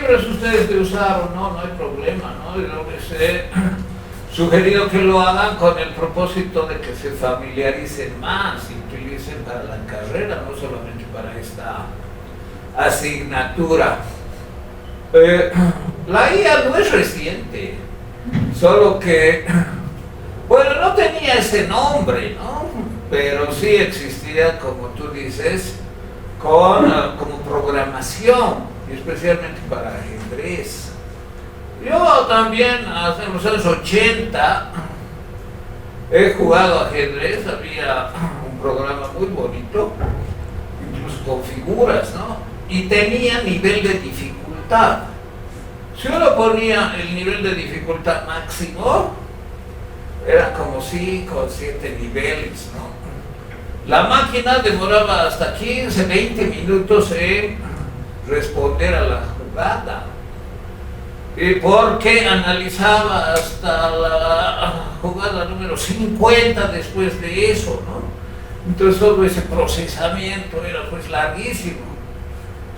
libres ustedes de usar o no, no hay problema, ¿no? Y lo que les he sugerido que lo hagan con el propósito de que se familiaricen más y utilicen para la carrera, no solamente para esta asignatura. La IA no es reciente, solo que, bueno, no tenía ese nombre, ¿no? Pero sí existía, como tú dices, como programación, especialmente para ajedrez. Yo también, en los años 80, he jugado ajedrez, había un programa muy bonito, incluso con figuras, ¿no? Y tenía nivel de dificultad. Si uno ponía el nivel de dificultad máximo, era como 5 o 7 niveles, ¿no? La máquina demoraba hasta 15, 20 minutos en responder a la jugada. Y porque analizaba hasta la jugada número 50 después de eso, ¿no? Entonces todo ese procesamiento era pues larguísimo.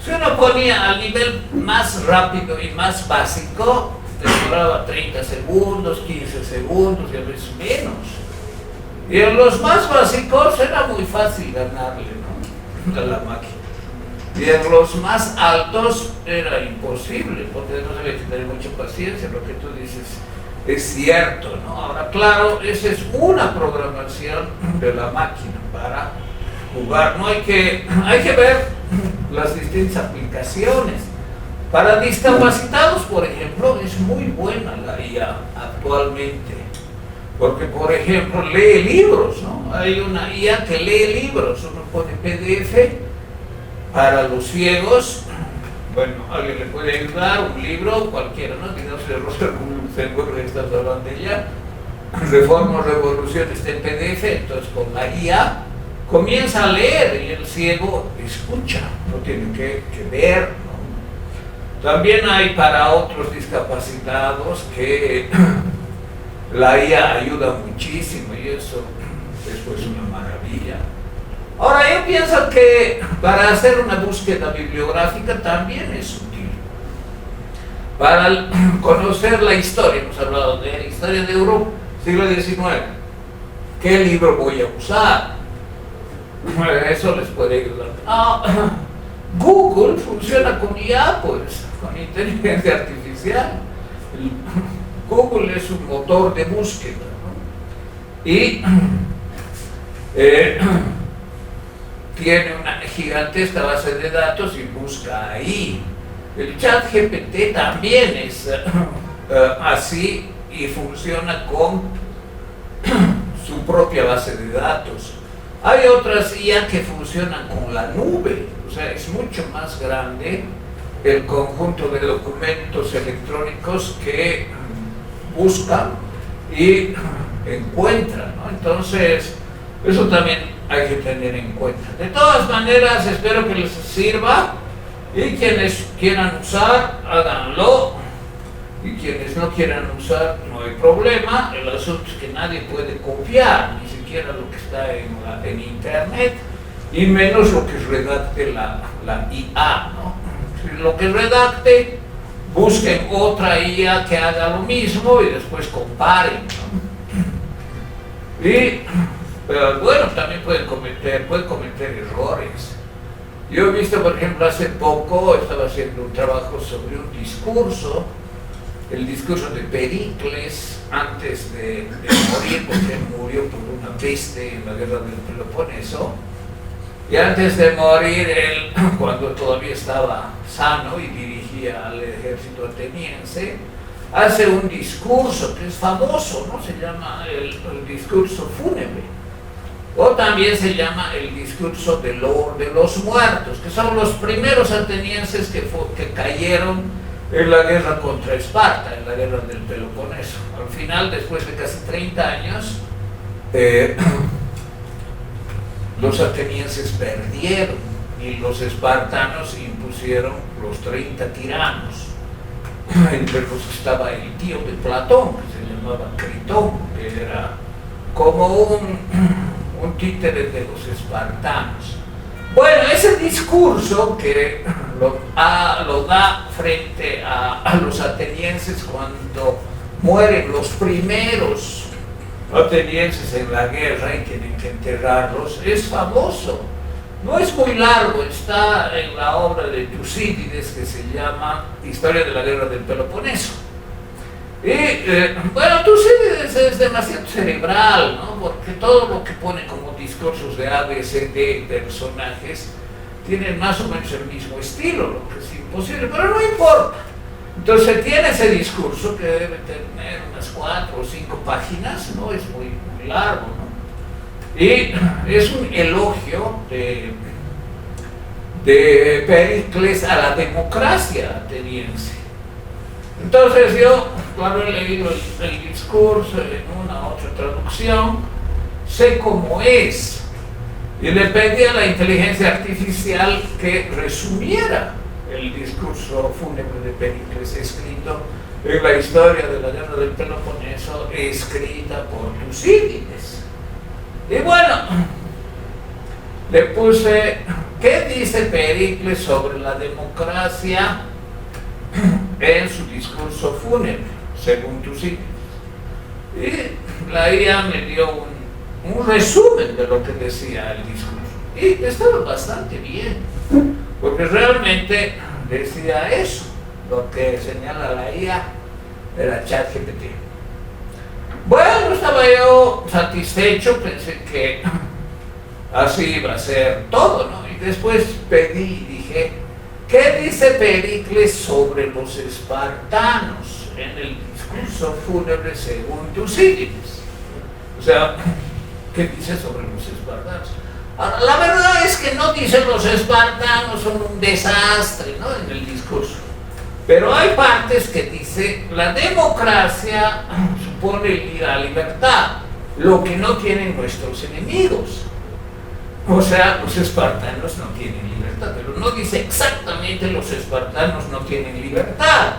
Si uno ponía al nivel más rápido y más básico, demoraba 30 segundos, 15 segundos y a veces menos. Y en los más básicos era muy fácil ganarle, ¿no? A la máquina. Y en los más altos era imposible, porque no debe tener mucha paciencia, lo que tú dices es cierto, ¿no? Ahora, claro, esa es una programación de la máquina para jugar, ¿no? Hay que ver las distintas aplicaciones. Para discapacitados, por ejemplo, es muy buena la IA actualmente, porque, por ejemplo, lee libros, ¿no? Hay una IA que lee libros, uno pone PDF. Para los ciegos, bueno, alguien le puede ayudar, un libro, cualquiera, ¿no? Digamos, de Rosa Luxemburgo, estás hablando de ella, Reforma o Revolución está en PDF, entonces con la IA comienza a leer y el ciego escucha, no tiene que ver, ¿no? También hay para otros discapacitados que la IA ayuda muchísimo y eso es pues una maravilla. Ahora, yo pienso que para hacer una búsqueda bibliográfica también es útil. Para conocer la historia, hemos hablado de la historia de Europa, siglo XIX. ¿Qué libro voy a usar? Eso les puede ayudar. Google funciona con IA, pues, con inteligencia artificial. Google es un motor de búsqueda, ¿no? Y tiene una gigantesca base de datos y busca ahí. El ChatGPT también es así y funciona con su propia base de datos. Hay otras IA que funcionan con la nube, o sea, es mucho más grande el conjunto de documentos electrónicos que buscan y encuentran, ¿no? Entonces, eso también hay que tener en cuenta. De todas maneras, espero que les sirva y quienes quieran usar, háganlo, y quienes no quieran usar, no hay problema. El asunto es que nadie puede copiar ni siquiera lo que está en internet, y menos lo que redacte la IA, ¿no? Si lo que redacte, busquen otra IA que haga lo mismo y después comparen, ¿no? Y pero bueno, también pueden cometer errores. Yo he visto, por ejemplo, hace poco estaba haciendo un trabajo sobre un discurso, el discurso de Pericles antes de morir, porque él murió por una peste en la guerra del Peloponeso. Y antes de morir, él, cuando todavía estaba sano y dirigía al ejército ateniense, hace un discurso que es famoso, ¿no? Se llama el discurso fúnebre. O también se llama el discurso de los muertos, que son los primeros atenienses que cayeron en la guerra contra Esparta, en la guerra del Peloponeso. Al final, después de casi 30 años, los atenienses perdieron y los espartanos impusieron los 30 tiranos. Entre los estaba el tío de Platón, que se llamaba Critón, que era como un títere de los espartanos. Bueno, ese discurso que lo da frente a los atenienses cuando mueren los primeros atenienses en la guerra y tienen que enterrarlos, es famoso. No es muy largo, está en la obra de Tucídides que se llama Historia de la Guerra del Peloponeso. Y bueno, Tucídides es demasiado cerebral, ¿no? Porque todo lo que pone como discursos de A, B, C, D personajes tienen más o menos el mismo estilo, lo que es imposible, pero no importa. Entonces tiene ese discurso que debe tener unas 4 o 5 páginas, no es muy largo, ¿no? Y es un elogio de Pericles a la democracia ateniense. Entonces yo, cuando he leído el discurso en una u otra traducción, sé cómo es. Y le pedí a la inteligencia artificial que resumiera el discurso fúnebre de Pericles escrito en la Historia de la Guerra del Peloponeso, escrita por Tucídides. Y bueno, le puse, ¿qué dice Pericles sobre la democracia en su discurso fúnebre, según Tucídides? Y la IA me dio un resumen de lo que decía el discurso. Y estaba bastante bien, porque realmente decía eso, lo que señala la IA era ChatGPT. Bueno, estaba yo satisfecho, pensé que así iba a ser todo, ¿no? Y después pedí y dije, ¿qué dice Pericles sobre los espartanos en el discurso fúnebre según Tucídides? O sea, ¿qué dice sobre los espartanos? Ahora, la verdad es que no dice los espartanos son un desastre, ¿no? En el discurso. Pero hay partes que dice la democracia supone la libertad, lo que no tienen nuestros enemigos. O sea, los espartanos no tienen libertad, pero no dice exactamente los espartanos no tienen libertad.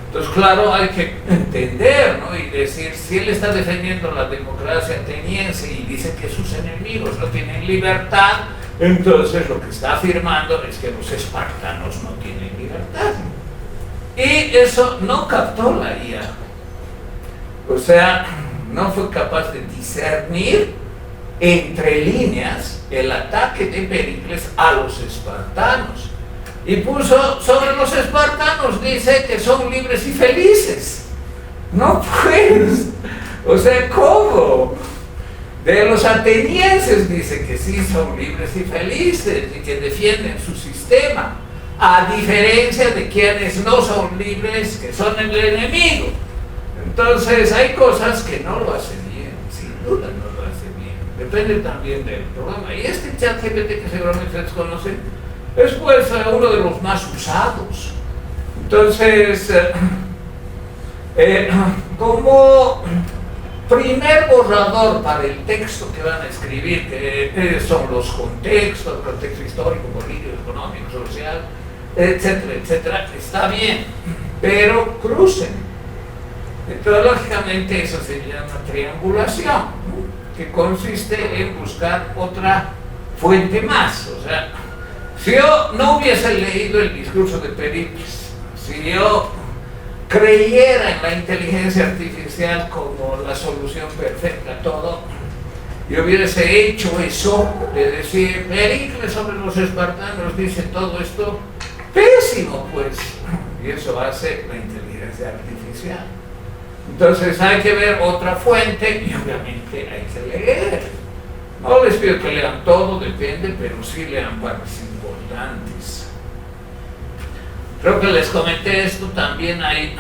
Entonces, claro, hay que entender, ¿no? Y decir, si él está defendiendo la democracia ateniense y dice que sus enemigos no tienen libertad, entonces lo que está afirmando es que los espartanos no tienen libertad. Y eso no captó la IA. O sea, no fue capaz de discernir entre líneas el ataque de Pericles a los espartanos. Y puso sobre los espartanos, dice que son libres y felices. No pues, o sea, ¿cómo? De los atenienses dice que sí son libres y felices y que defienden su sistema, a diferencia de quienes no son libres, que son el enemigo. Entonces hay cosas que no lo hacen bien, sin duda no lo hacen bien. Depende también del programa. Y este ChatGPT que seguramente ustedes conocen, es pues uno de los más usados. Entonces, como primer borrador para el texto que van a escribir, que son los contextos, contexto histórico, político, económico, social, etcétera, etcétera, está bien, pero crucen. Metodológicamente eso se llama triangulación, ¿no? Que consiste en buscar otra fuente más. O sea, si yo no hubiese leído el discurso de Pericles, si yo creyera en la inteligencia artificial como la solución perfecta a todo, y hubiese hecho eso de decir Pericles sobre los espartanos dice todo esto, pésimo pues, y eso hace la inteligencia artificial. Entonces hay que ver otra fuente y obviamente hay que leer. No les pido que lean todo, depende, pero sí lean partes importantes. Creo que les comenté esto, también hay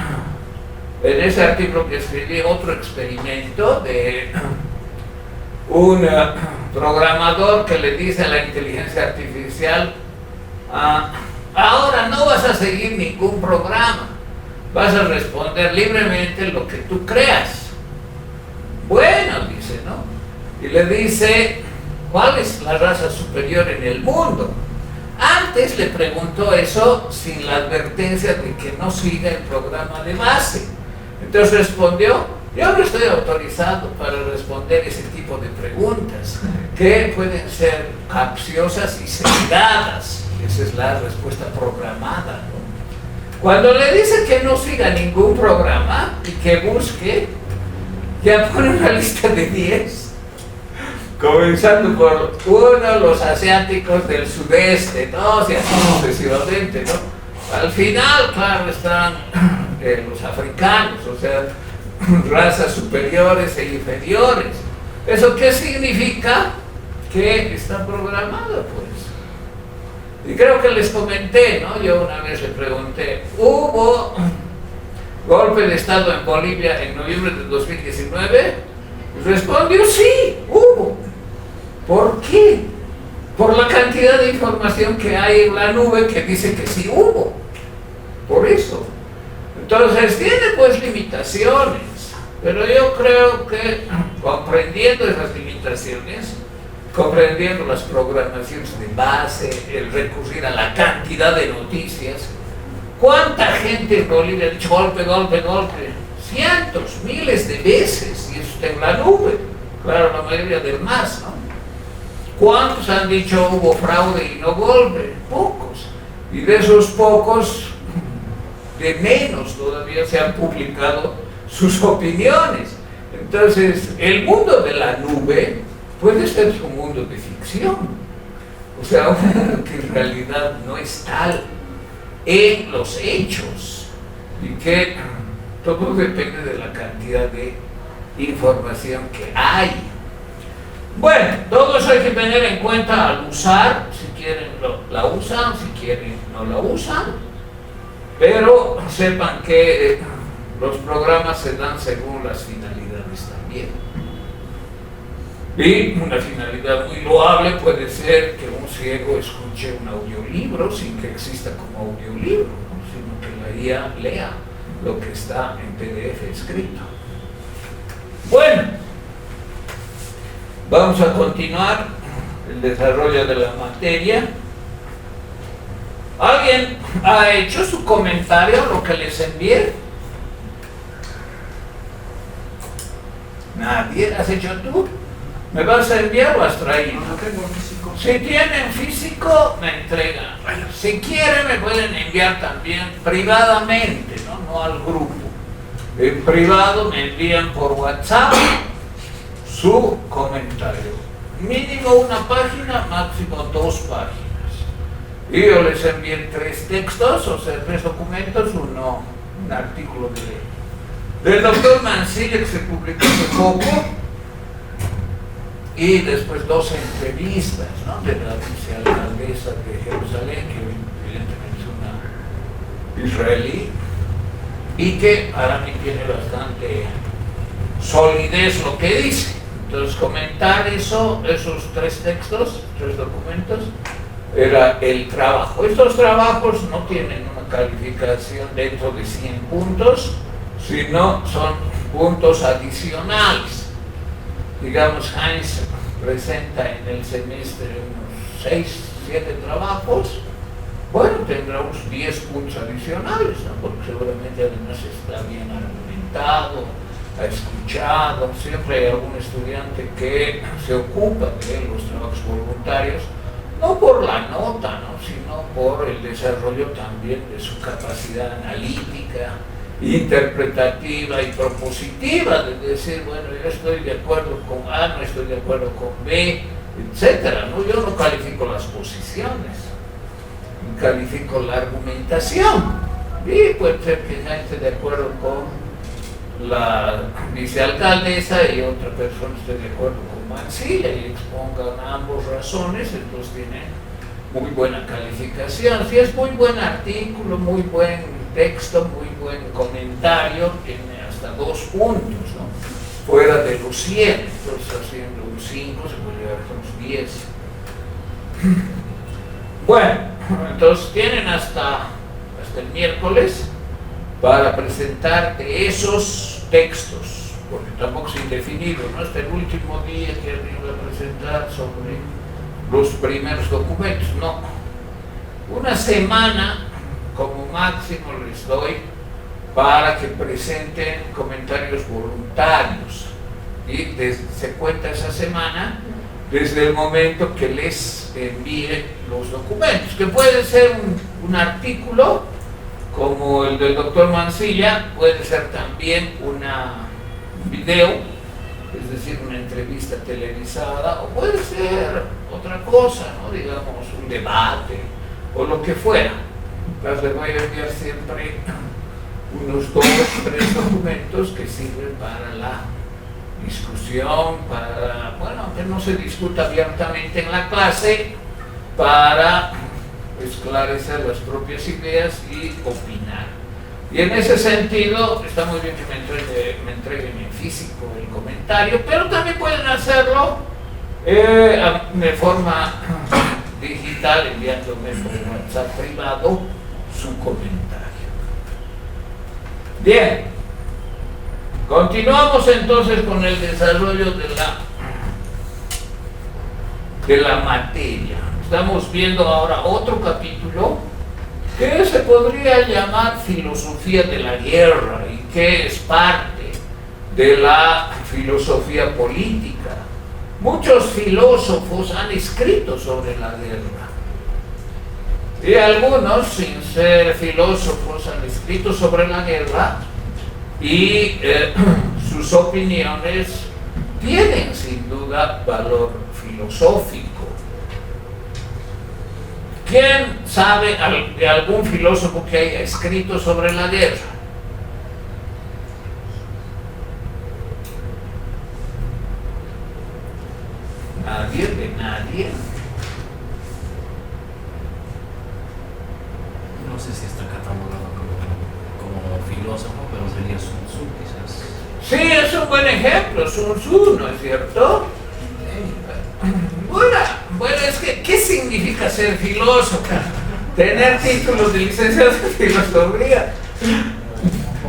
en ese artículo que escribí otro experimento de un programador que le dice a la inteligencia artificial, ahora no vas a seguir ningún programa, vas a responder libremente lo que tú creas. Bueno, dice, ¿no? Y le dice, ¿cuál es la raza superior en el mundo? Antes le preguntó eso sin la advertencia de que no siga el programa de base. Entonces respondió, yo no estoy autorizado para responder ese tipo de preguntas, que pueden ser capciosas y sesgadas. Esa es la respuesta programada, ¿no? Cuando le dice que no siga ningún programa y que busque, ya pone una lista de 10. Comenzando por uno, los asiáticos del sudeste, ¿no? Y así sucesivamente, ¿no? Al final, claro, están los africanos, o sea, razas superiores e inferiores. ¿Eso qué significa? Que está programado, pues. Y creo que les comenté, ¿no? Yo una vez le pregunté, ¿hubo golpe de Estado en Bolivia en noviembre de 2019? Respondió, sí, hubo. ¿Por qué? Por la cantidad de información que hay en la nube que dice que sí hubo. Por eso. Entonces tiene pues limitaciones, pero yo creo que comprendiendo esas limitaciones, comprendiendo las programaciones de base, el recurrir a la cantidad de noticias, ¿cuánta gente en Bolivia ha dicho golpe, golpe, golpe? Cientos, miles de veces, y eso está en la nube. Claro, la mayoría del MAS, ¿no? ¿Cuántos han dicho hubo fraude y no golpe? Pocos. Y de esos pocos, de menos todavía se han publicado sus opiniones. Entonces, el mundo de la nube puede ser un mundo de ficción. O sea, que en realidad no es tal en los hechos. Y que todo depende de la cantidad de información que hay. Bueno, todo eso hay que tener en cuenta al usar. Si quieren la usan, si quieren no la usan. Pero sepan que los programas se dan según las finalidades también. Y una finalidad muy loable puede ser que un ciego escuche un audiolibro sin que exista como audiolibro, ¿no? Sino que la IA lea lo que está en PDF escrito. Bueno, vamos a continuar el desarrollo de la materia. ¿Alguien ha hecho su comentario a lo que les envié? ¿Nadie? ¿Has hecho tú? ¿Me vas a enviar o has traído? No tengo físico. Si tienen físico, me entregan. Si quieren, me pueden enviar también privadamente, no al grupo. En privado me envían por WhatsApp su comentario. Mínimo una página, máximo 2 páginas. Y yo les envié 3 textos, o sea, 3 documentos, un artículo del doctor Mancilla que se publicó hace poco, y después 2 entrevistas, ¿no? De la vicealcaldesa de Jerusalén, que evidentemente es una israelí, y que para mí tiene bastante solidez lo que dice. Entonces comentar esos 3 textos, 3 documentos, era el trabajo. Estos trabajos no tienen una calificación dentro de 100 puntos, sino son puntos adicionales. Digamos, Heinz presenta en el semestre unos 6, 7 trabajos, bueno, tendrá unos 10 puntos adicionales, ¿no? Porque seguramente además está bien argumentado, ha escuchado, siempre hay algún estudiante que se ocupa de los trabajos voluntarios, no por la nota, ¿no? Sino por el desarrollo también de su capacidad analítica, interpretativa y propositiva, de decir, bueno, yo estoy de acuerdo con A, no estoy de acuerdo con B, etcétera, ¿no? Yo no califico las posiciones, califico la argumentación, y puede ser que ya esté de acuerdo con la vicealcaldesa y otra persona esté de acuerdo con Mancilla y expongan ambos razones, entonces tienen muy buena calificación. Si es muy buen artículo, muy buen texto, muy buen comentario, tiene hasta 2 puntos, ¿no? Fuera de los 100, entonces haciendo un 5 se puede llegar hasta los 10. Bueno, entonces tienen hasta el miércoles para presentarte esos textos, porque tampoco es indefinido, ¿no? Hasta el último día que arriba a presentar sobre los primeros documentos, no. Una semana como máximo les doy para que presenten comentarios voluntarios, y se cuenta esa semana desde el momento que les envíe los documentos, que puede ser un artículo como el del doctor Mansilla, puede ser también un video, es decir, una entrevista televisada, o puede ser otra cosa, ¿no? Digamos, un debate, o lo que fuera. Entonces les voy a enviar siempre unos 2 o 3 documentos que sirven para la discusión, para, bueno, que no se discuta abiertamente en la clase, para esclarecer las propias ideas y opinar. Y en ese sentido, está muy bien que me entreguen en físico el comentario, pero también pueden hacerlo de forma digital, enviándome por WhatsApp privado su comentario. Bien, continuamos entonces con el desarrollo de la materia. Estamos viendo ahora otro capítulo que se podría llamar filosofía de la guerra y que es parte de la filosofía política. Muchos filósofos han escrito sobre la guerra y algunos, sin ser filósofos, han escrito sobre la guerra y sus opiniones tienen sin duda valor filosófico. ¿Quién sabe de algún filósofo que haya escrito sobre la guerra? Nadie, de nadie. No sé si está catalogado como filósofo, pero sería Sun Tzu quizás. Sí, es un buen ejemplo, Sun Tzu, ¿no es cierto? Bueno, es que, ¿qué significa ser filósofo? Tener títulos de licenciado en filosofía.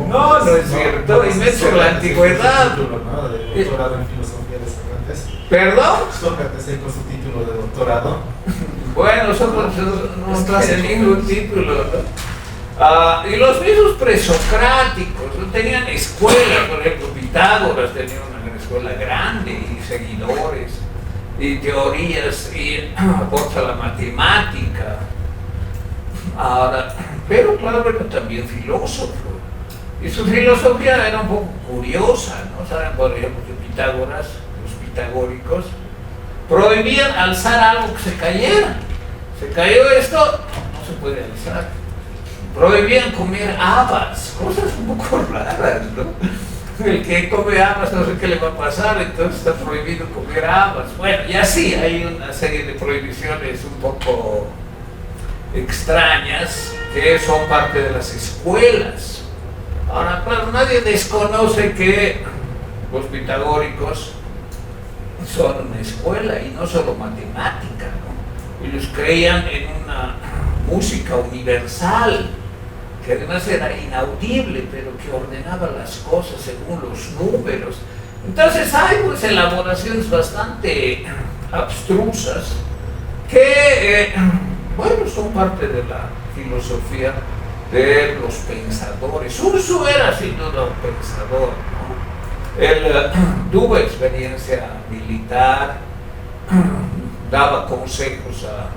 No es cierto, y menos en la antigüedad. De doctorado en filosofía de Sócrates. ¿Perdón? Sócrates con su título de doctorado. Bueno, Sócrates no tiene ningún título, ¿no? Y los mismos presocráticos ¿no? Tenían escuelas, por ejemplo, Pitágoras tenía una escuela grande y seguidores, y teorías, y aporta la matemática. Ahora, pero claro, era también filósofo. Y su filosofía era un poco curiosa, ¿no? Saben, por ejemplo, que Pitágoras, los pitagóricos, prohibían alzar algo que se cayera. Se cayó esto, no se puede alzar. Prohibían comer habas, cosas un poco raras, ¿no? El que come habas no sé qué le va a pasar, entonces está prohibido comer habas. Bueno, y así hay una serie de prohibiciones un poco extrañas que son parte de las escuelas. Ahora, claro, nadie desconoce que los pitagóricos son una escuela y no solo matemática, ¿no? Ellos creían en una música universal, que además era inaudible, pero que ordenaba las cosas según los números. Entonces hay pues elaboraciones bastante abstrusas que, bueno, son parte de la filosofía de los pensadores. Sun Tzu era sin duda un pensador, ¿no? Él tuvo experiencia militar, daba consejos a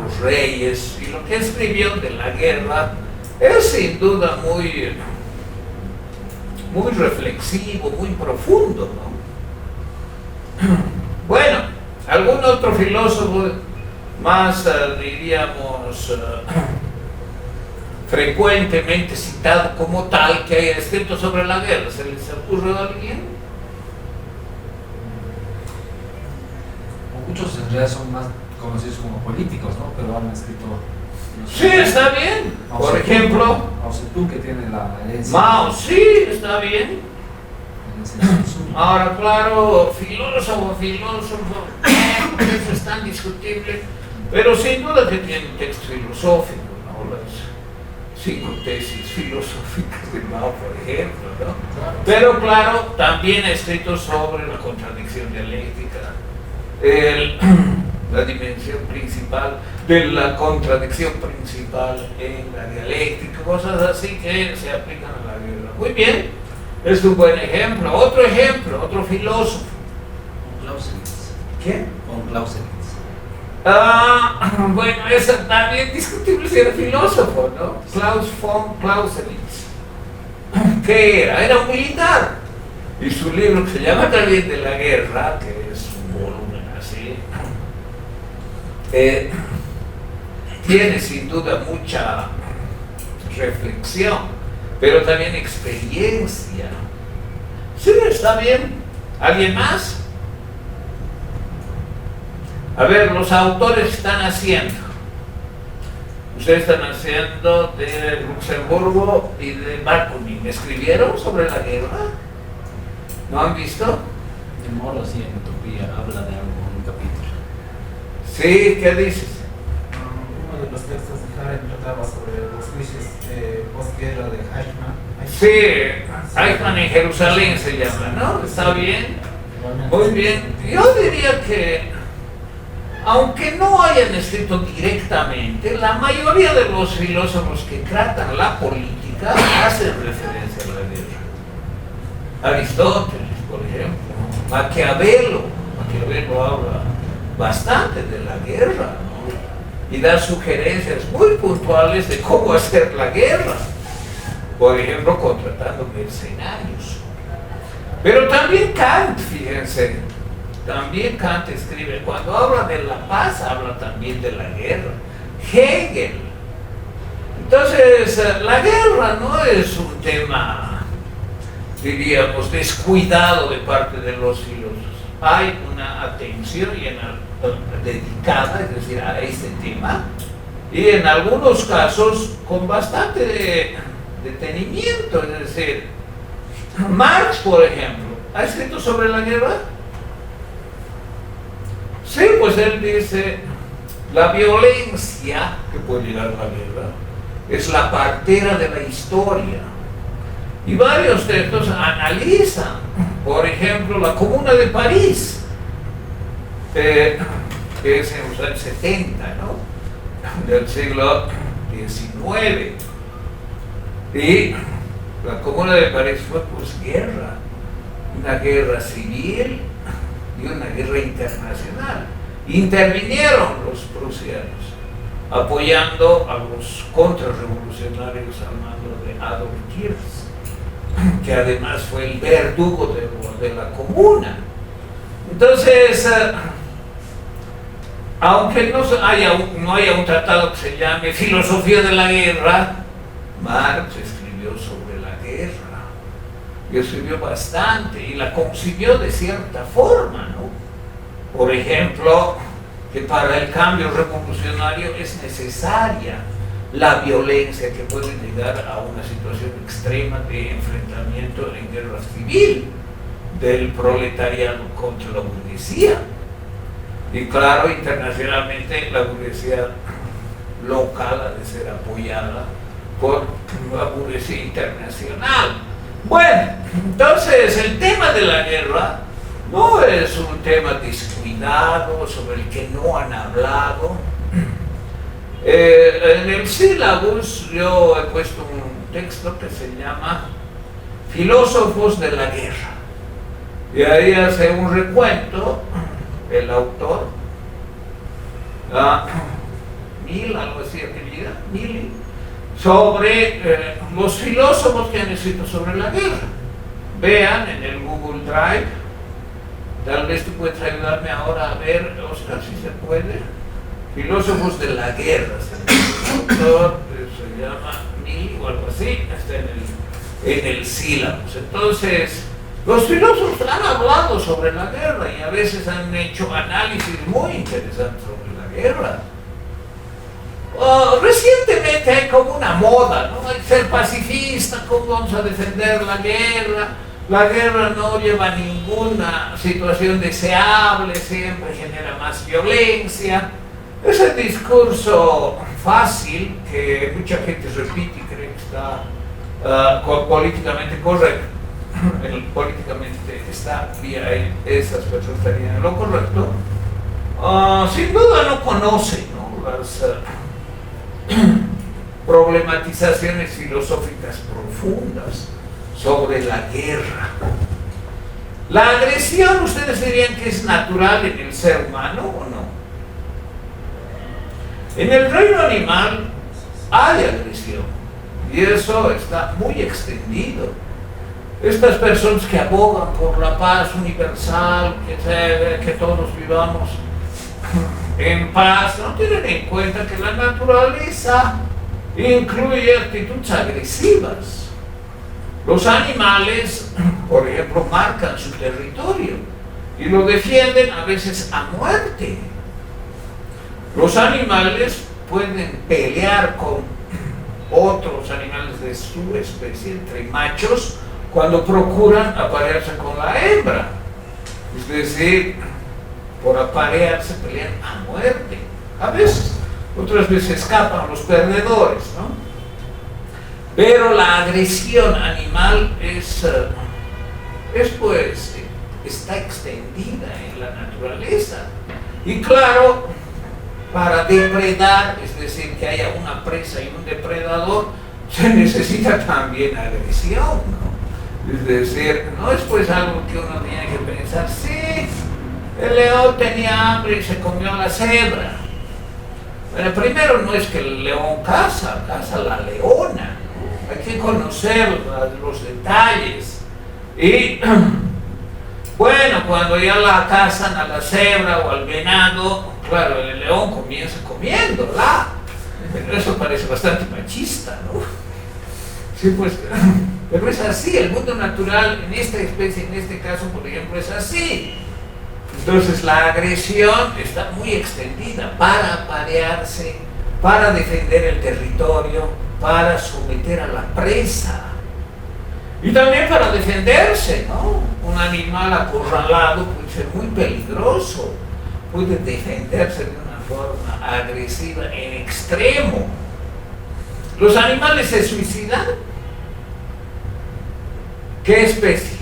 los reyes, y lo que escribió de la guerra es sin duda muy reflexivo, muy profundo, ¿no? Bueno, algún otro filósofo más, diríamos, frecuentemente citado como tal que haya escrito sobre la guerra, ¿se les ocurre a alguien? Muchos en realidad son más conocidos como políticos, ¿no? Pero han escrito... Sí, está bien. Por ejemplo, Mao Zedong, que tiene la herencia. Mao, sí, está bien. Ahora, claro, filósofo, eso es tan discutible, pero sin duda que tiene un texto filosófico, ¿no? Las 5 tesis filosóficas de Mao, por ejemplo, ¿no? Pero claro, también ha escrito sobre la contradicción dialéctica, la dimensión principal de la contradicción principal en la dialéctica, cosas así que se aplican a la guerra. Muy bien, es un buen ejemplo. Otro ejemplo, otro filósofo. Clausewitz. ¿Quién? Con Clausewitz. Bueno, es también discutible si era filósofo, ¿no? Klaus von Clausewitz. ¿Qué era? Era un militar. Y su libro, que se llama también De la Guerra, que es un volumen así, tiene sin duda mucha reflexión, pero también experiencia. Sí, está bien. ¿Alguien más? A ver, los autores están haciendo. Ustedes están haciendo de Luxemburgo y de Bakunin. ¿Escribieron sobre la guerra? ¿No han visto? De Moro, sí, en Utopía, habla de algo en un capítulo. Sí, ¿qué dices? Uno de los textos de Haren trataba sobre los juicios de posguerra de Eichmann. Sí, Eichmann en Jerusalén se llama, ¿no? ¿Está bien? Muy bien. Yo diría que, aunque no hayan escrito directamente, la mayoría de los filósofos que tratan la política hacen referencia a la guerra. Aristóteles, por ejemplo, Maquiavelo habla bastante de la guerra, ¿no? Y da sugerencias muy puntuales de cómo hacer la guerra, por ejemplo, contratando mercenarios. Pero también Kant, fíjense, también Kant escribe, cuando habla de la paz, habla también de la guerra. Hegel. Entonces, la guerra no es un tema, diríamos, descuidado de parte de los filósofos. Hay una atención dedicada, es decir, a este tema, y en algunos casos con bastante detenimiento, es decir, Marx, por ejemplo, ¿ha escrito sobre la guerra? Sí, pues él dice, la violencia que puede llegar a la guerra es la partera de la historia. Y varios textos analizan, por ejemplo, la Comuna de París, que es en los años 70, ¿no? Del siglo XIX. Y la Comuna de París fue posguerra, una guerra civil y una guerra internacional. Intervinieron los prusianos, apoyando a los contrarrevolucionarios al mando de Adolf Hirsch, que además fue el verdugo de la Comuna. Entonces, aunque no haya un tratado que se llame Filosofía de la Guerra, Marx escribió sobre la guerra, y escribió bastante, y la concibió de cierta forma, ¿no? Por ejemplo, que para el cambio revolucionario es necesaria la violencia que puede llegar a una situación extrema de enfrentamiento en guerra civil del proletariado contra la burguesía. Y claro, internacionalmente la burguesía local ha de ser apoyada por la burguesía internacional. Bueno, entonces el tema de la guerra no es un tema descuidado, sobre el que no han hablado. En el sílabus yo he puesto un texto que se llama Filósofos de la Guerra. Y ahí hace un recuento el autor, Mill, algo así apellida, Mill, sobre los filósofos que han escrito sobre la guerra. Vean en el Google Drive, tal vez tú puedes ayudarme ahora a ver, Oscar, si se puede. Filósofos de la guerra, el autor se llama Mill o algo así, está en el sílabus. Entonces, los filósofos han hablado sobre la guerra y a veces han hecho análisis muy interesantes sobre la guerra. Recientemente hay como una moda, ¿no? Hay que ser pacifista, ¿cómo vamos a defender la guerra? La guerra no lleva a ninguna situación deseable, siempre genera más violencia. Ese discurso fácil que mucha gente repite y cree que está políticamente correcto, políticamente está bien, esas personas estarían en lo correcto, sin duda no conoce, ¿no?, las problematizaciones filosóficas profundas sobre la guerra. La agresión, ¿ustedes dirían que es natural en el ser humano o no? En el reino animal hay agresión y eso está muy extendido. Estas personas que abogan por la paz universal, que todos vivamos en paz, no tienen en cuenta que la naturaleza incluye actitudes agresivas. Los animales, por ejemplo, marcan su territorio y lo defienden a veces a muerte. Los animales pueden pelear con otros animales de su especie, entre machos, cuando procuran aparearse con la hembra. Es decir, por aparearse pelean a muerte. A veces, otras veces escapan los perdedores, ¿no? Pero la agresión animal está extendida en la naturaleza. Y claro, para depredar, es decir, que haya una presa y un depredador, se necesita también agresión, ¿no? Es decir, no es pues algo que uno tiene que pensar, sí, el león tenía hambre y se comió a la cebra. Bueno, primero no es que el león caza la leona, ¿no? Hay que conocer los detalles. Y bueno, cuando ya la cazan a la cebra o al venado, claro, el león comienza comiéndola. Pero eso parece bastante machista, ¿no? Sí, pues, pero es así, el mundo natural en esta especie, en este caso, por ejemplo, es así. Entonces la agresión está muy extendida para aparearse, para defender el territorio, para someter a la presa. Y también para defenderse, ¿no? Un animal acorralado puede ser muy peligroso, puede defenderse de una forma agresiva en extremo. ¿Los animales se suicidan? ¿Qué especie?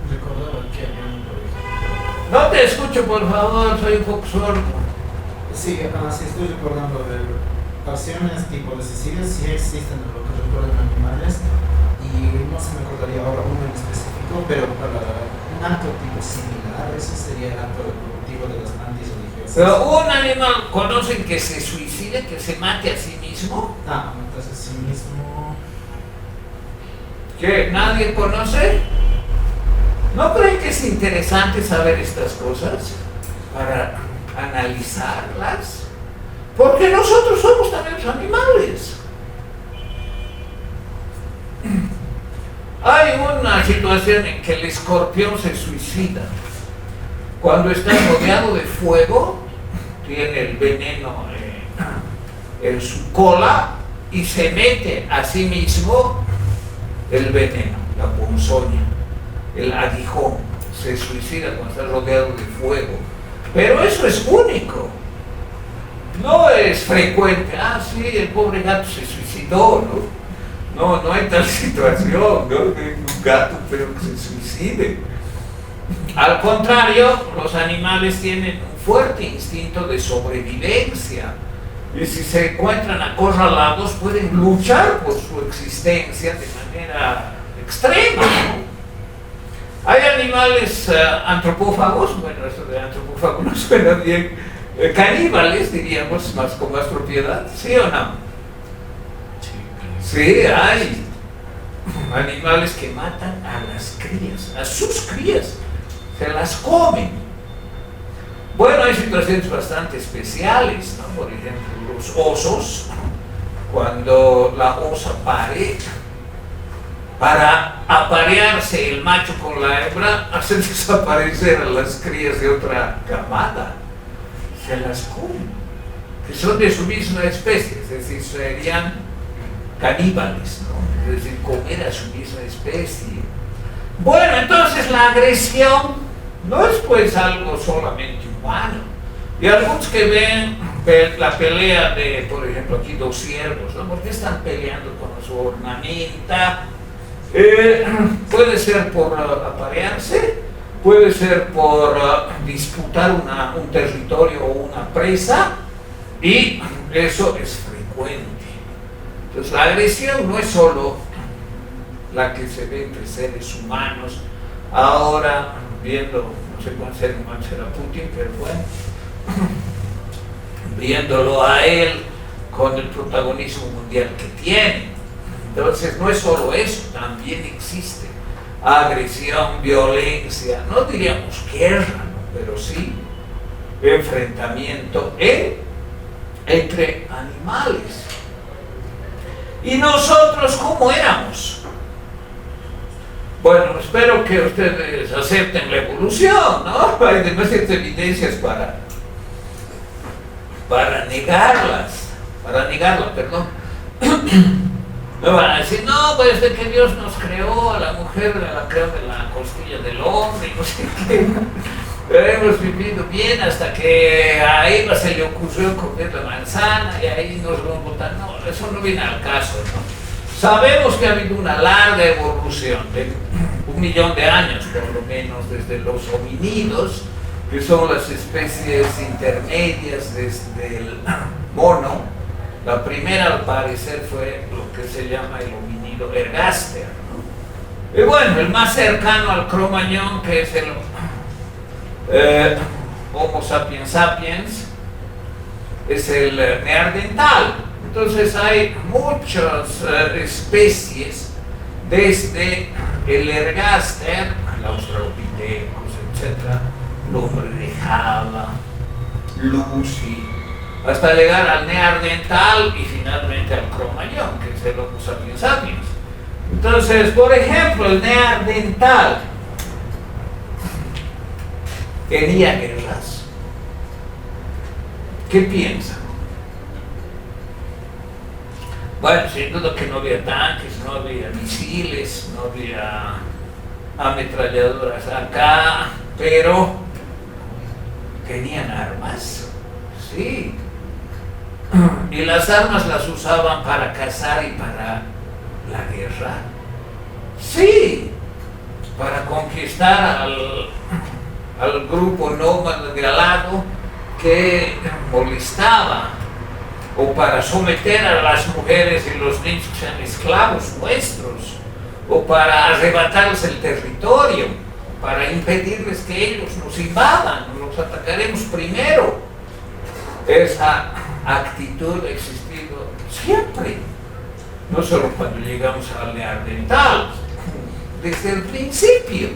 Recordaba que había un proyecto. No te escucho, por favor, soy un poco sordo. Sí, sí estoy recordando de pasiones tipo de suicidios, sí existen en lo que recuerdan animales, y no se me acordaría ahora uno en específico, pero para un acto tipo similar, eso sería el acto reproductivo de las mantis religiosas. Pero un animal, ¿conocen que se suicide, que se mate a sí mismo? Ah, entonces sí mismo. ¿Que nadie conoce? ¿No creen que es interesante saber estas cosas para analizarlas? Porque nosotros somos también los animales. Hay una situación en que el escorpión se suicida. Cuando está rodeado de fuego, tiene el veneno en su cola y se mete a sí mismo el veneno, la ponzoña, el aguijón. Se suicida cuando está rodeado de fuego. Pero eso es único. No es frecuente. Ah, sí, el pobre gato se suicidó, ¿no? No hay tal situación, ¿no? De un gato, pero que se suicide. Al contrario, los animales tienen un fuerte instinto de sobrevivencia. Y si se encuentran acorralados, pueden luchar por su existencia de manera extrema, ¿no? Hay animales antropófagos, bueno, eso de antropófago no suena bien, caníbales, diríamos, con más propiedad, ¿sí o no? Sí, hay animales que matan a las crías, a sus crías, se las comen. Bueno, hay situaciones bastante especiales, ¿no? Por ejemplo, los osos, cuando la osa pare, para aparearse el macho con la hembra, hace desaparecer a las crías de otra camada, se las comen, que son de su misma especie, es decir, serían caníbales, ¿no? Es decir, comer a su misma especie. Bueno, entonces la agresión no es pues algo solamente humano. Y algunos que ven la pelea de, por ejemplo, aquí dos ciervos, ¿no? ¿Por qué están peleando con su ornamenta? Puede ser por aparearse, puede ser por disputar un territorio o una presa, y eso es frecuente. Entonces la agresión no es solo la que se ve entre seres humanos. Ahora, viendo, no sé cuál ser humano será Putin, pero bueno, viéndolo a él con el protagonismo mundial que tiene. Entonces no es solo eso, también existe agresión, violencia, no diríamos guerra, ¿no? Pero sí enfrentamiento entre animales. ¿Y nosotros cómo éramos? Bueno, espero que ustedes acepten la evolución, ¿no? Hay demasiadas evidencias para negarla, perdón. Me van a decir, no, pues de que Dios nos creó, a la mujer la creó de la costilla del hombre, y no sé qué. Hemos vivido bien hasta que a Eva se le ocurrió comer la manzana y ahí nos vamos a botar. No, eso no viene al caso, ¿no? Sabemos que ha habido una larga evolución de 1 millón de años, por lo menos, desde los homínidos, que son las especies intermedias desde el mono. La primera, al parecer, fue lo que se llama el homínido ergaster, ¿no? Y bueno, el más cercano al Cro-Magnon, que es el Homo sapiens sapiens, es el neandertal. Entonces hay muchas especies, desde el ergaster, el australopithecus, etc., el hombre de Java, Lucy, hasta llegar al neandertal y finalmente al Cro-Magnon, que es el Homo sapiens sapiens. Entonces, por ejemplo, el neandertal tenía guerras. ¿Qué piensan? Bueno, sin duda que no había tanques, no había misiles, no había ametralladoras acá, pero tenían armas, sí. Y las armas las usaban para cazar y para la guerra, sí, para conquistar al grupo nómada de al lado que molestaba, o para someter a las mujeres y los niños que sean esclavos nuestros, o para arrebatarles el territorio, para impedirles que ellos nos invadan, nos atacaremos primero. Esa actitud ha existido siempre, no solo cuando llegamos al neandertal, desde el principio.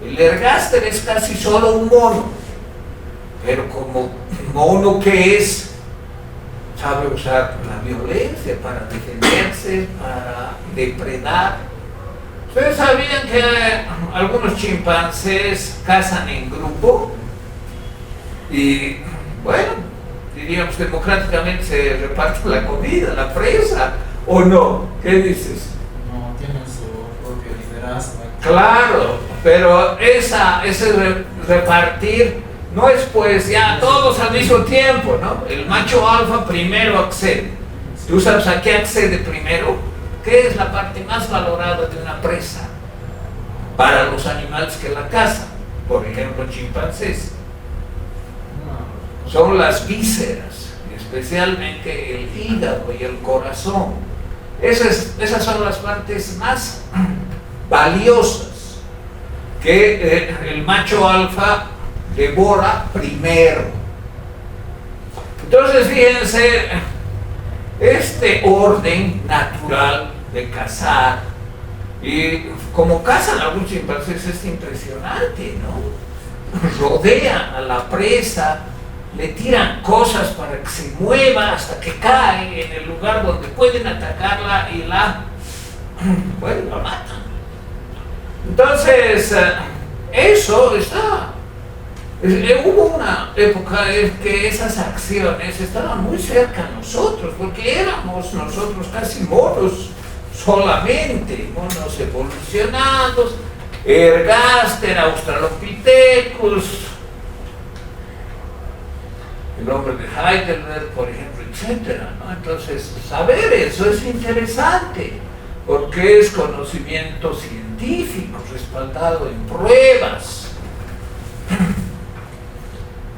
El ergaster es casi solo un mono, pero como mono que es, sabe usar la violencia para defenderse, para depredar. ¿Ustedes sabían que algunos chimpancés cazan en grupo? Y bueno, diríamos democráticamente se reparte la comida, la presa, ¿o no? ¿Qué dices? No, tienen su propio liderazgo. Claro, pero ese repartir no es pues ya todos al mismo tiempo, ¿no? El macho alfa primero accede. ¿Tú sabes a qué accede primero? ¿Qué es la parte más valorada de una presa para los animales que la cazan? Por ejemplo, chimpancés. Son las vísceras, especialmente el hígado y el corazón. Esas son las partes más valiosas que el macho alfa devora primero. Entonces fíjense, este orden natural de cazar, y como cazan algunos chimpancés es impresionante, ¿no? Rodean a la presa, le tiran cosas para que se mueva hasta que cae en el lugar donde pueden atacarla y la matan. Entonces, eso está. Hubo una época en que esas acciones estaban muy cerca a nosotros, porque éramos nosotros casi monos solamente, monos evolucionados, ergaster, australopithecus, el hombre de Heidelberg, por ejemplo, etc., ¿no? Entonces, saber eso es interesante, porque es conocimiento científico, respaldado en pruebas.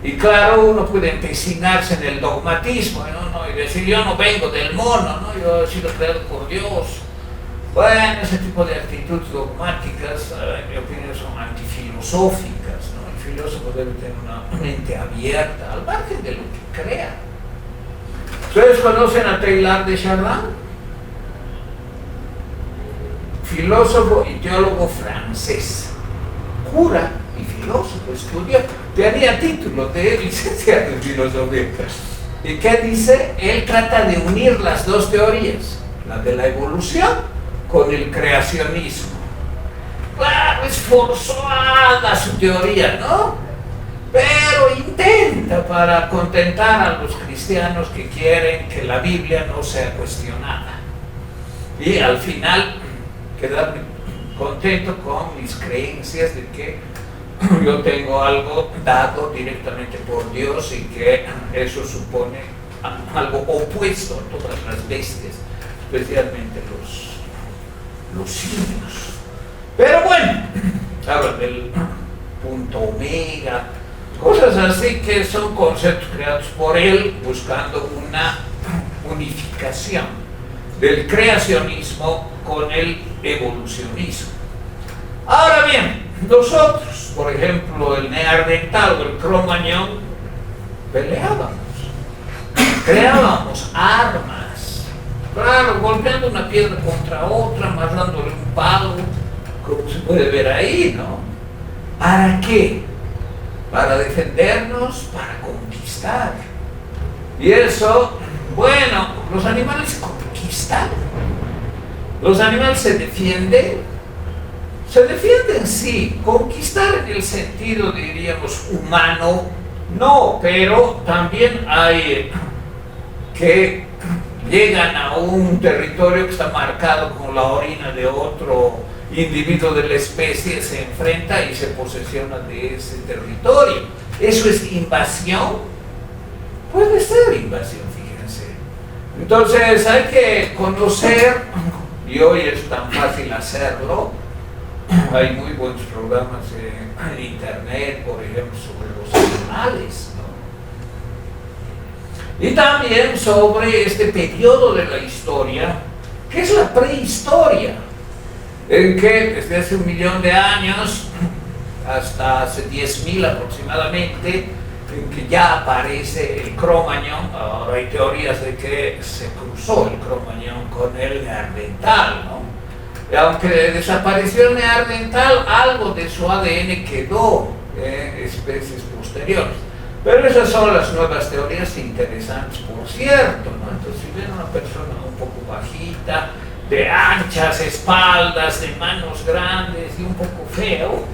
Y claro, uno puede empecinarse en el dogmatismo, ¿no? Y decir, yo no vengo del mono, ¿no? Yo he sido creado por Dios. Bueno, ese tipo de actitudes dogmáticas, en mi opinión, son antifilosóficas, ¿no? Y filósofo debe tener una mente abierta, al margen de lo que crea. ¿Ustedes conocen a Teilhard de Chardin? Filósofo y teólogo francés, cura y filósofo, estudió, tenía título de licenciado en filosofía. ¿Y qué dice? Él trata de unir las dos teorías, la de la evolución con el creacionismo. Claro, es forzada su teoría, ¿no? Pero intenta para contentar a los cristianos que quieren que la Biblia no sea cuestionada. Y al final quedarme contento con mis creencias de que yo tengo algo dado directamente por Dios y que eso supone algo opuesto a todas las bestias, especialmente los simios. Pero bueno, habla del punto omega, cosas así que son conceptos creados por él buscando una unificación del creacionismo con el evolucionismo. Ahora bien, nosotros, por ejemplo, el Neandertal o el Cro-Magnon, peleábamos, creábamos armas, claro, golpeando una piedra contra otra, amarrándole un palo, como se puede ver ahí, ¿no? ¿Para qué? Para defendernos, para conquistar. Y eso, bueno, los animales se conquistan, los animales se defienden sí, conquistar en el sentido, diríamos, humano, no, pero también hay que llegan a un territorio que está marcado con la orina de otro individuo de la especie, se enfrenta y se posesiona de ese territorio. ¿Eso es invasión? Puede ser invasión, fíjense. Entonces hay que conocer, y hoy es tan fácil hacerlo. Hay muy buenos programas en internet, por ejemplo, sobre los animales, ¿no? Y también sobre este periodo de la historia, que es la prehistoria, en que desde hace 1.000.000 de años, hasta hace 10.000 aproximadamente, en que ya aparece el Cro-Magnon. Ahora hay teorías de que se cruzó el Cro-Magnon con el Neandertal, ¿no? Y aunque desapareció el Neandertal, algo de su ADN quedó en especies posteriores. Pero esas son las nuevas teorías interesantes, por cierto, ¿no? Entonces, si ven una persona un poco bajita, de anchas espaldas, de manos grandes y un poco feo,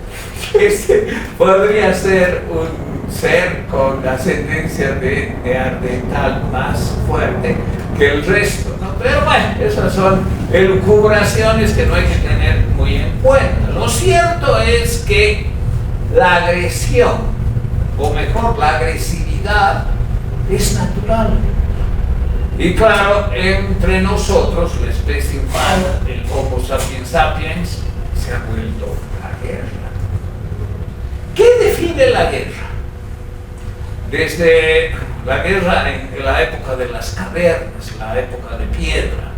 podría ser un ser con ascendencia de Neandertal más fuerte que el resto, ¿no? Pero bueno, esas son elucubraciones que no hay que tener muy en cuenta. Lo cierto es que la agresión, o mejor, la agresividad, es natural. Y claro, entre nosotros, la especie humana, el Homo sapiens sapiens, se ha vuelto la guerra. ¿Qué define la guerra? Desde la guerra en la época de las cavernas, la época de piedra,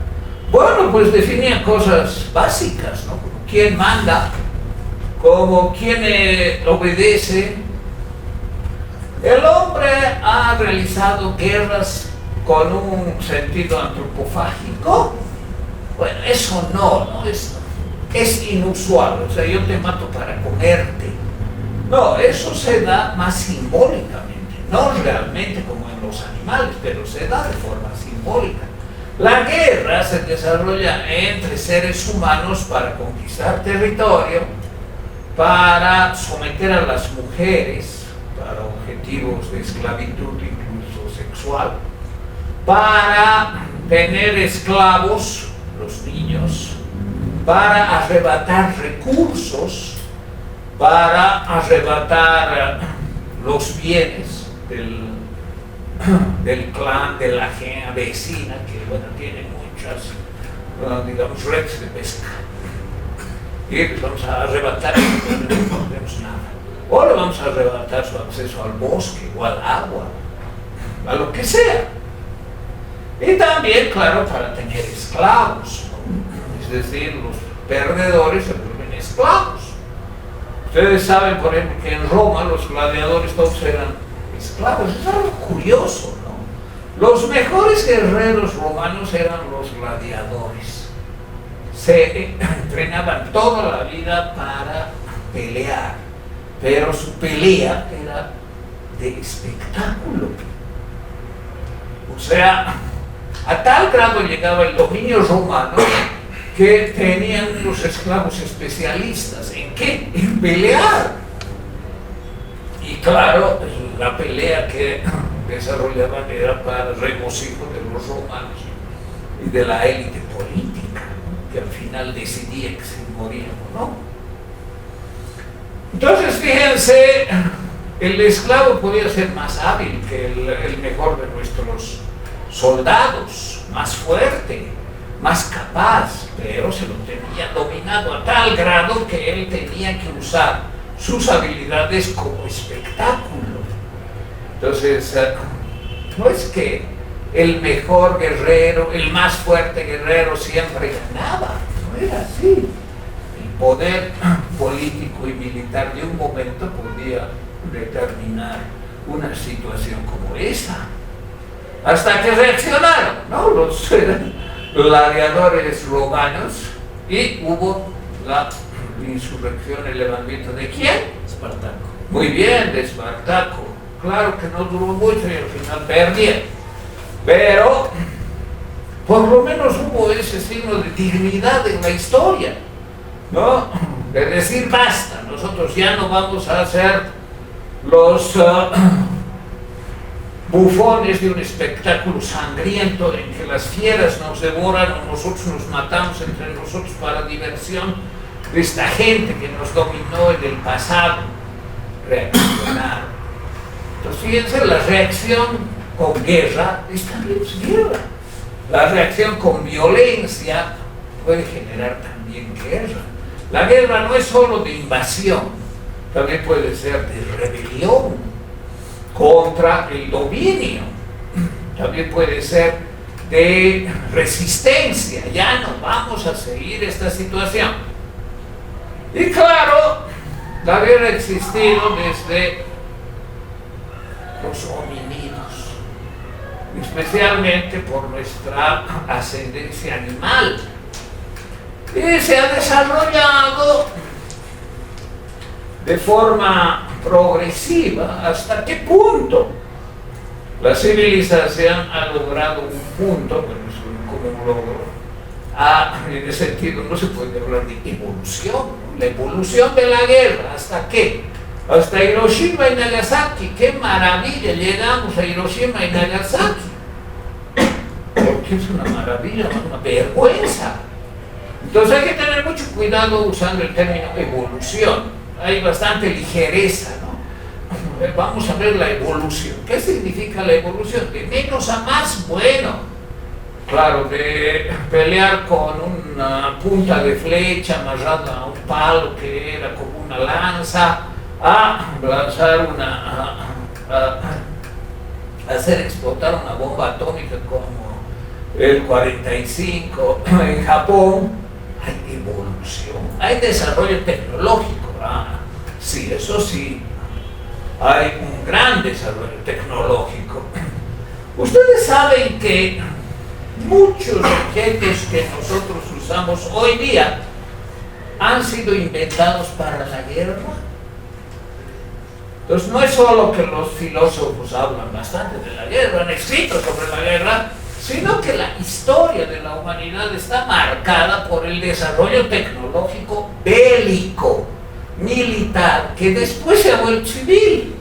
bueno, pues definía cosas básicas, ¿no? Como quién manda, como quién obedece. El hombre ha realizado guerras con un sentido antropofágico. Bueno, eso no es inusual. O sea, yo te mato para comerte. No, eso se da más simbólicamente, no realmente como en los animales, pero se da de forma simbólica. La guerra se desarrolla entre seres humanos para conquistar territorio, para someter a las mujeres, para objetivos de esclavitud, incluso sexual, para tener esclavos, los niños, para arrebatar recursos, para arrebatar los bienes del clan, de la gente vecina, que bueno, tiene muchas, digamos, redes de pesca. Y les vamos a arrebatar, no tenemos nada. O le vamos a arrebatar su acceso al bosque, o al agua, a lo que sea. Y también, claro, para tener esclavos, ¿no? Es decir, los perdedores se vuelven esclavos. Ustedes saben, por ejemplo, que en Roma los gladiadores todos eran esclavos. Es algo curioso, ¿no? Los mejores guerreros romanos eran los gladiadores. Se entrenaban toda la vida para pelear, pero su pelea era de espectáculo. O sea, a tal grado llegaba el dominio romano que tenían los esclavos especialistas. ¿En qué? En pelear. Y claro, la pelea que desarrollaban era para regocijo de los romanos y de la élite política, ¿no? Que al final decidía que se morían o no. Entonces, fíjense, el esclavo podía ser más hábil que el mejor de nuestros soldados, más fuerte, más capaz, pero se lo tenía dominado a tal grado que él tenía que usar sus habilidades como espectáculo. Entonces, no es que el mejor guerrero, el más fuerte guerrero siempre ganaba, no era así. El poder político y militar de un momento podía determinar una situación como esa. Hasta que reaccionaron, ¿no? Los gladiadores romanos y hubo la insurrección, el levantamiento ¿de quién? Espartaco. Muy bien, de Espartaco. Claro que no duró mucho y al final perdieron. Pero por lo menos hubo ese signo de dignidad en la historia, ¿no? De decir basta, nosotros ya no vamos a ser los bufones de un espectáculo sangriento en que las fieras nos devoran o nosotros nos matamos entre nosotros para diversión de esta gente que nos dominó en el pasado. Reaccionar. Entonces fíjense, la reacción con guerra es también guerra. La reacción con violencia puede generar también guerra. La guerra no es solo de invasión, también puede ser de rebelión contra el dominio, también puede ser de resistencia. Ya no vamos a seguir esta situación. Y claro, la guerra ha existido desde los homínidos, especialmente por nuestra ascendencia animal, y se ha desarrollado de forma progresiva. ¿Hasta qué punto? La civilización ha logrado un punto, bueno, es como un logro, en ese sentido no se puede hablar de evolución, ¿no? La evolución de la guerra, ¿hasta qué? Hasta Hiroshima y Nagasaki. ¡Qué maravilla! Llegamos a Hiroshima y Nagasaki, porque es una maravilla, una vergüenza. Entonces hay que tener mucho cuidado usando el término evolución. Hay bastante ligereza, ¿no? Vamos a ver la evolución. ¿Qué significa la evolución? De menos a más, bueno. Claro, de pelear con una punta de flecha amarrada a un palo que era como una lanza, a lanzar a hacer explotar una bomba atómica como el 45 en Japón. Hay evolución, hay desarrollo tecnológico. Sí, eso sí, hay un gran desarrollo tecnológico. Ustedes saben que muchos objetos que nosotros usamos hoy día han sido inventados para la guerra. Entonces no es solo que los filósofos hablan bastante de la guerra, han escrito sobre la guerra, sino que la historia de la humanidad está marcada por el desarrollo tecnológico bélico, militar, que después se ha vuelto civil.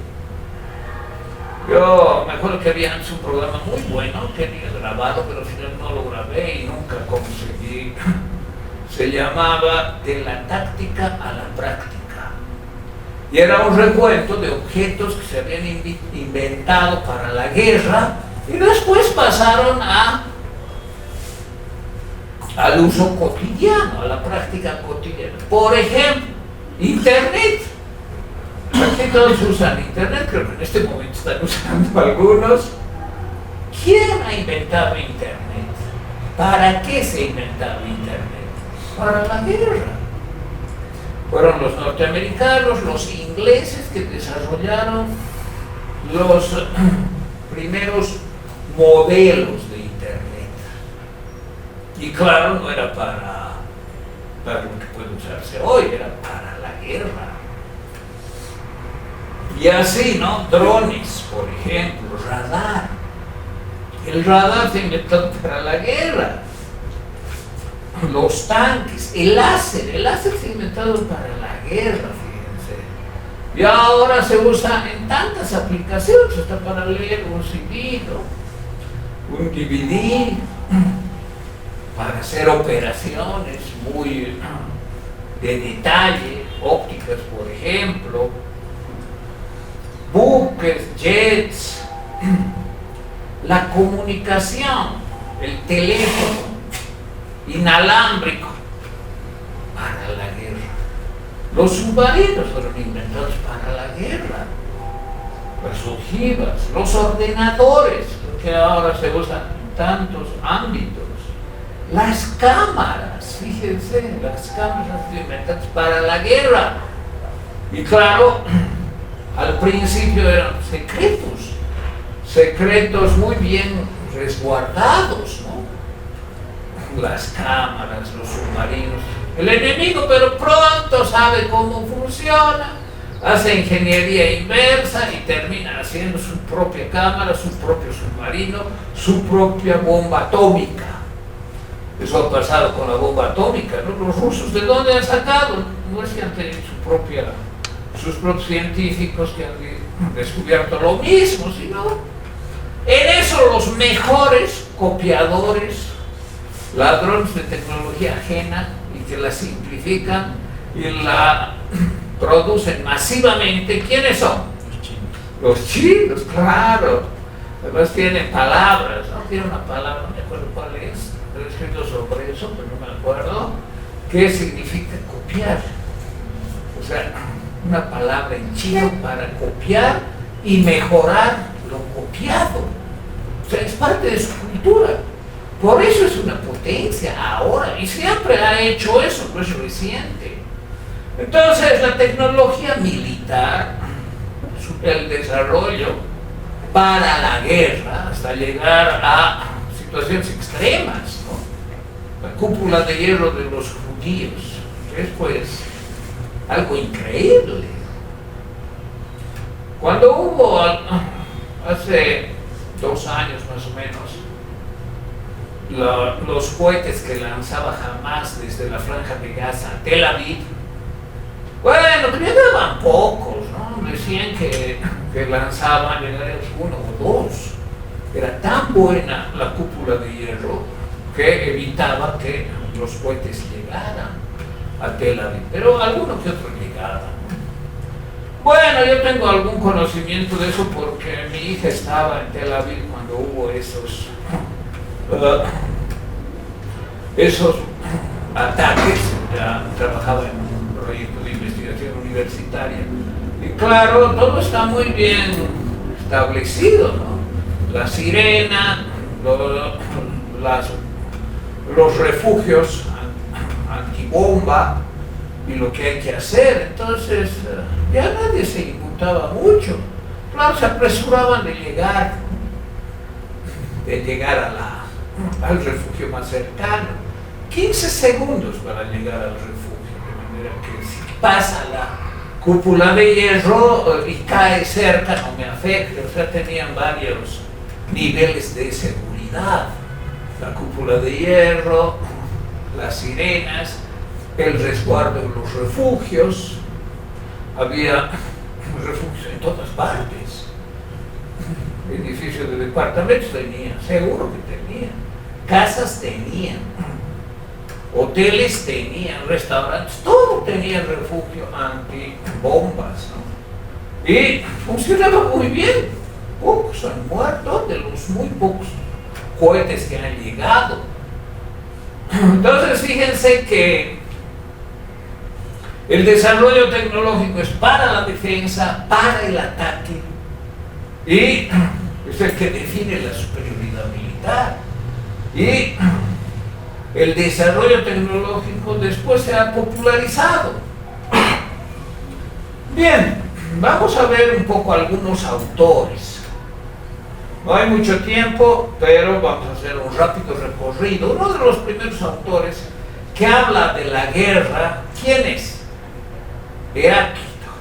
Yo me acuerdo que había antes un programa muy bueno que tenía grabado, pero al final no lo grabé y nunca conseguí. Se llamaba De la táctica a la práctica. Y era un recuento de objetos que se habían inventado para la guerra y después pasaron al uso cotidiano, a la práctica cotidiana. Por ejemplo, Internet. Aquí todos usan Internet, creo que en este momento están usando algunos. ¿Quién ha inventado Internet? ¿Para qué se ha inventado Internet? Para la guerra. Fueron los norteamericanos, los ingleses que desarrollaron los primeros modelos de Internet. Y claro, no era para lo que puede usarse hoy, era para la guerra. Y así, ¿no? Drones, por ejemplo, radar. El radar se inventó para la guerra. Los tanques, el láser se ha inventado para la guerra, fíjense. Y ahora se usa en tantas aplicaciones, hasta para leer un CD, ¿no? Un DVD, para hacer operaciones muy de detalle, ópticas, por ejemplo, buques, jets, la comunicación, el teléfono inalámbrico para la guerra. Los submarinos fueron inventados para la guerra, las ojivas, los ordenadores, que ahora se usan en tantos ámbitos, las cámaras, fíjense, las cámaras fueron inventadas para la guerra. Y claro, al principio eran secretos muy bien resguardados, ¿no? Las cámaras, los submarinos. El enemigo, pero pronto sabe cómo funciona, hace ingeniería inversa y termina haciendo su propia cámara, su propio submarino, su propia bomba atómica. Eso ha pasado con la bomba atómica, ¿no? Los rusos, ¿de dónde han sacado? No es que han tenido sus propios científicos que han descubierto lo mismo, sino en eso los mejores copiadores, ladrones de tecnología ajena y que la simplifican y la producen masivamente. ¿Quiénes son? Los chinos, claro. Además tienen palabras, ¿no? Tiene una palabra, no me acuerdo cuál es, he escrito sobre eso, pero no me acuerdo, que significa copiar. O sea, una palabra en chino para copiar y mejorar lo copiado. O sea, es parte de su cultura. Por eso es una potencia ahora, y siempre ha hecho eso, no es reciente. Entonces, la tecnología militar, el desarrollo para la guerra, hasta llegar a situaciones extremas, ¿no? La cúpula de hierro de los judíos, es pues algo increíble. Cuando hubo, hace 2 años más o menos, los cohetes que lanzaba Hamás desde la Franja de Gaza a Tel Aviv, bueno, llegaban pocos, ¿no? Decían que lanzaban, llegarían 1 o 2. Era tan buena la cúpula de hierro que evitaba que los cohetes llegaran a Tel Aviv, pero alguno que otro llegaba. Bueno, yo tengo algún conocimiento de eso porque mi hija estaba en Tel Aviv cuando hubo esos ataques. Ya trabajaba en un proyecto de investigación universitaria y claro, todo está muy bien establecido, ¿no? La sirena, los refugios antibomba y lo que hay que hacer. Entonces ya nadie se inmutaba mucho. Claro, se apresuraban de llegar al refugio más cercano. 15 segundos para llegar al refugio, de manera que si pasa la cúpula de hierro y cae cerca no me afecta. O sea, tenían varios niveles de seguridad. La cúpula de hierro, las sirenas, el resguardo de los refugios. Había refugios en todas partes. Edificios de departamentos tenían, seguro que tenían. Casas tenían. Hoteles tenían, restaurantes, todo tenía refugio antibombas, ¿no? Y funcionaba muy bien. Pocos han muerto de los muy pocos cohetes que han llegado. Entonces, fíjense que el desarrollo tecnológico es para la defensa, para el ataque, y es el que define la superioridad militar. Y el desarrollo tecnológico después se ha popularizado. Bien, vamos a ver un poco algunos autores. No hay mucho tiempo, pero vamos a hacer un rápido recorrido. Uno de los primeros autores que habla de la guerra, ¿quién es? Heráclito.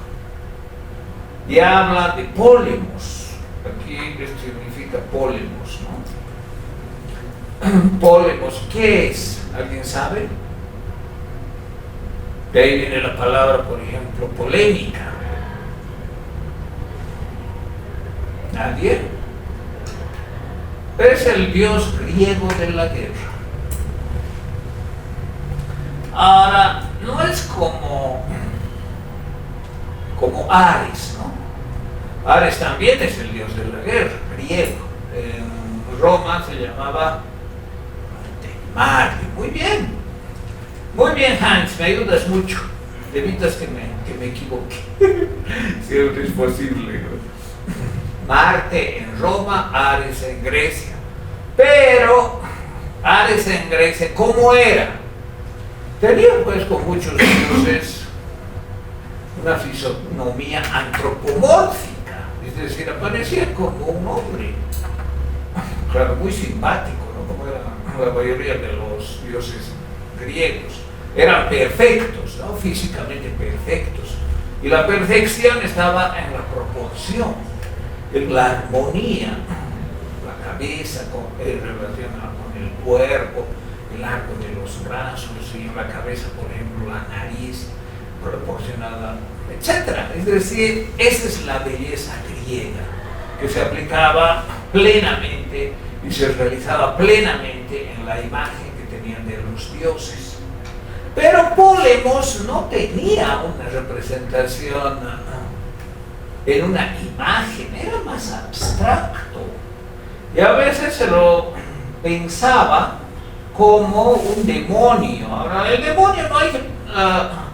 Y habla de Pólemos. Aquí esto significa Pólemos, ¿no? Pólemos, ¿qué es? ¿Alguien sabe? De ahí viene la palabra, por ejemplo, polémica. ¿Nadie? Es el dios griego de la guerra. Ahora, no es como Ares, ¿no? Ares también es el dios de la guerra, griego. En Roma se llamaba Marte. Muy bien. Muy bien, Hans, me ayudas mucho. Evitas que me equivoque. Siempre es posible, ¿no? Marte en Roma, Ares en Grecia. Pero Ares en Grecia, ¿cómo era? Tenía pues con muchos dioses una fisonomía antropomórfica, es decir, aparecía como un hombre, claro, muy simpático, ¿no? Como era la mayoría de los dioses griegos. Eran perfectos, ¿no? Físicamente perfectos. Y la perfección estaba en la proporción, en la armonía, la cabeza en relación con el cuerpo, el arco de los brazos y en la cabeza, por ejemplo, la nariz proporcionada, etc. Es decir, esa es la belleza griega que se aplicaba plenamente y se realizaba plenamente en la imagen que tenían de los dioses. Pero Pólemos no tenía una representación en una imagen, era más abstracto. Y a veces se lo pensaba como un demonio. Ahora, el demonio no hay que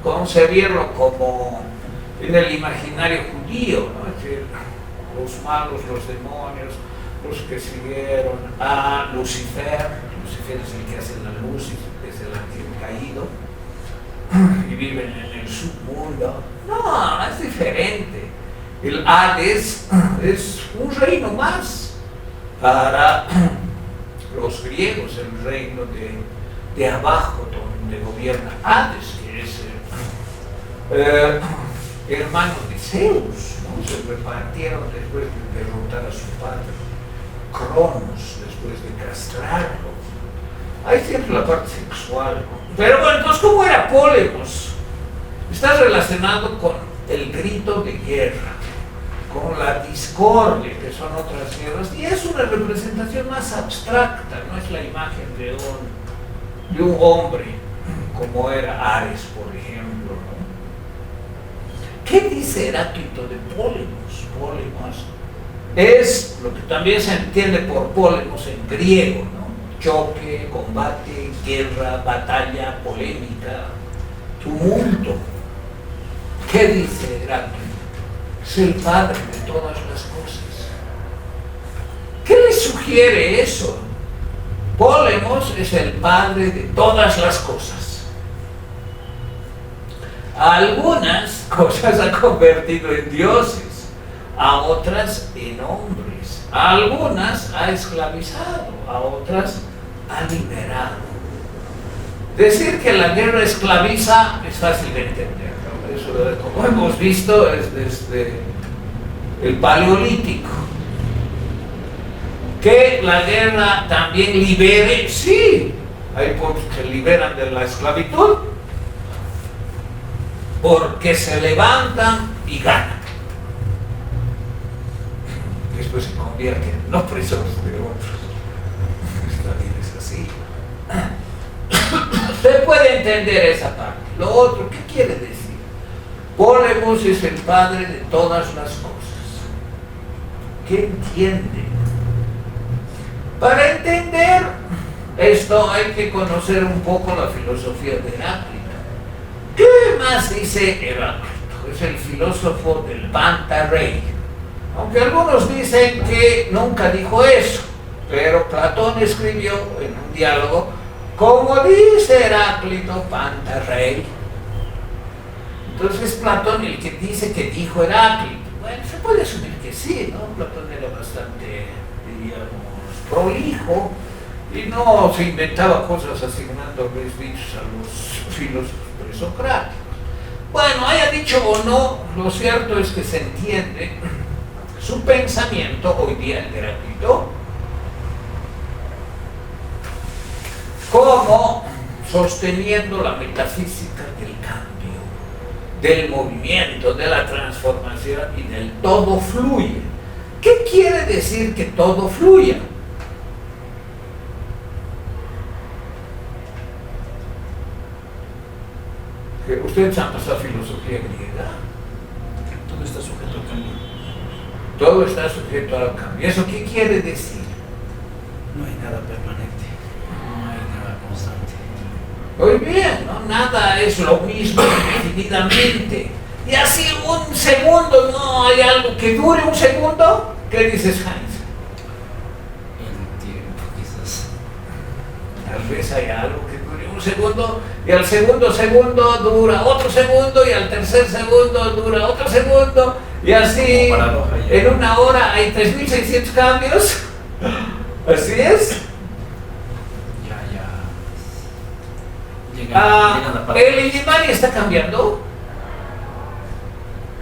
concebirlo como en el imaginario judío, ¿no? Es decir, los malos, los demonios, los que siguieron a Lucifer. Lucifer es el que hace la luz, es el ángel caído y viven en el submundo. No, es diferente. El Hades es un reino más para los griegos, el reino de abajo donde gobierna Hades, que es hermano de Zeus, ¿no? Se repartieron después de derrotar a su padre Cronos, después de castrarlo. Hay siempre la parte sexual, ¿no? Pero bueno, entonces, ¿cómo era Pólemos? Está relacionado con el grito de guerra, con la discordia, que son otras guerras, y es una representación más abstracta, no es la imagen de un hombre, como era Ares, por ejemplo, ¿no? ¿Qué dice Heráclito de Pólemos? Pólemos es lo que también se entiende por Pólemos en griego, ¿no? Choque, combate, guerra, batalla, polémica, tumulto. ¿Qué dice Heráclito? Es el padre de todas las cosas. ¿Qué le sugiere eso? Pólemos es el padre de todas las cosas. A algunas cosas ha convertido en dioses, a otras en hombres, a algunas ha esclavizado, a otras ha liberado. Decir que la guerra esclaviza es fácil de entender, ¿no? Eso, como hemos visto, es desde el Paleolítico. Que la guerra también libere, sí, hay pueblos que liberan de la esclavitud porque se levantan y ganan. Después se convierten en opresores de otros. Esta vida es así. Se puede entender esa parte. Lo otro, ¿qué quiere decir? Pólemos es el padre de todas las cosas. ¿Qué entiende? Para entender esto hay que conocer un poco la filosofía de Heráclito. ¿Qué más dice Heráclito? Es el filósofo del Pantarrey. Aunque algunos dicen que nunca dijo eso, pero Platón escribió en un diálogo, como dice Heráclito Pantarrey, Entonces es Platón el que dice que dijo Heráclito. Bueno, se puede asumir que sí, ¿no? Platón era bastante, diríamos, prolijo y no se inventaba cosas asignándoles dichos a los filósofos presocráticos. Bueno, haya dicho o no, lo cierto es que se entiende su pensamiento hoy día, el de Heráclito, como sosteniendo la metafísica del cambio, del movimiento, de la transformación y del todo fluye. ¿Qué quiere decir que todo fluya? Que ustedes han pasado filosofía griega. Todo está sujeto al cambio. Todo está sujeto al cambio. ¿Eso qué quiere decir? No hay nada permanente, no hay nada constante. Muy bien, ¿no? Nada es lo mismo indefinidamente. Y así un segundo, ¿no hay algo que dure un segundo? ¿Qué dices, Heinz? El tiempo, quizás. Tal vez hay algo que dure un segundo y al segundo dura otro segundo y al tercer segundo dura otro segundo y así en una hora hay 3.600 cambios. Así es. ¿El Illimani está cambiando?